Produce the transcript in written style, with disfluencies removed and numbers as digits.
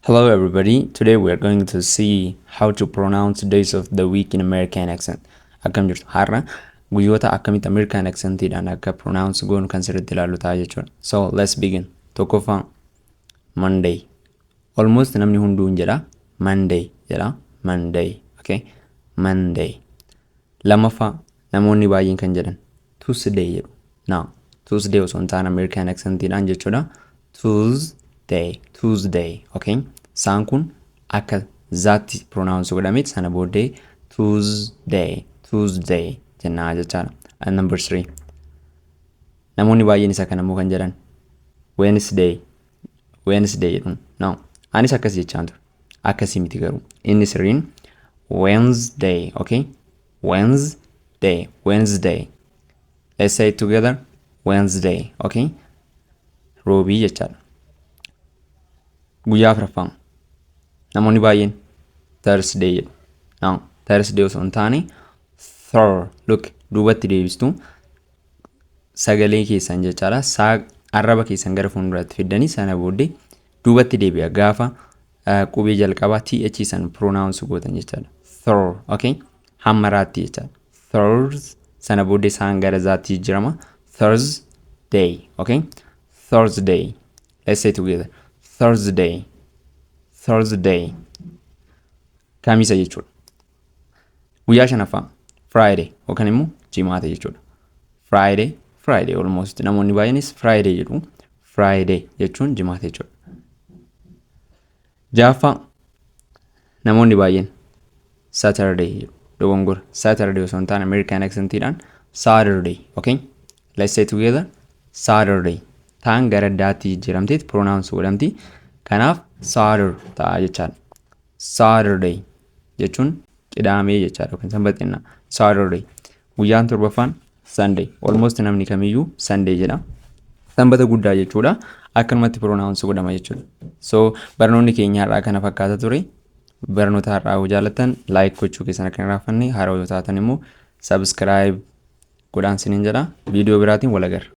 Hello everybody, today we are going to see how to pronounce days of the week in American accent. Akkam jirtu har'a guyyoota akkamitti American accentidhaan akka pronounce goonu kan sirriitti ilaallu ta'a jechuudha. So let's begin. Tokkoffaa Monday. Almost namni hunduu hin jedha Monday jedha Monday. Okay? Monday. Lamaffaa namoonni baay'een kan jedhan Tuesday jedhu. Now Tuesday osoo hin taane American accentidhaan jechuudha. Tuesday, okay? Isaan kun akka zaatti pronounce godhameet sana booddee Tuesday jennaa jechaadha. And number 3. Namoonni baay'een isa kanammoo kan jedhan Wednesday jedhuun. No, anis akkas jechaan ture. Akkasii miti garuu. Inni sirriin Wednesday, okay? Wednesday. Let's say it together. Wednesday, okay? Roobii jechaadha. Guyyaa afuraffaa namoonni baay'een Thursday jedhu. Now Thursday osoo hin taane look duubatti deebistu sagalee keessan jechaadha. Arraba keessan gara fuulduraatti fiddanii sana booddee duubatti deebi'a gaafa qubee jalqabaa th san pronounce gootan jechaadha. Okay? Hammaraatti jechaadha. Sana booddee isaan gara zaatti jijjiirama. Thursday, okay? Thursday. Let's say together. Thursday. Kamisa jechuudha. Guyyaa shanaffaa Friday yookaan immoo jimaata jechuudha. Friday almost namoonni baay'eenis Friday jedhu. Friday jechuun jimaata jechuudha. Jaaffaa namoonni baay'een Saturday jedhu. Dogongora. Saturday osoo hin taane American accentidhaan Saturday, okay? Let's say together. Saturday. Taan gara daatti jijjiiramteet pronounce godhamti. Kanaaf Saturday ta'a jechaadha. Saturday jechuun qidaamee jechaadha yookaan sanbaxinna. Saturday. Guyyaan torbaffaan Sunday. Almost namni kamiyyuu Sunday jedha. Sanbata guddaa jechuudha. Akkanumatti pronounce godhama jechuudha. So barnoonni keenya har'aa kana fakkaata ture. Barnoota har'aa yoo jaallattan like gochuu keessan akka hin irraanfanne, haaraa yoo taatan immoo subscribe godhaan siniin jedha. Viidiyoo biraatiin wal agarra.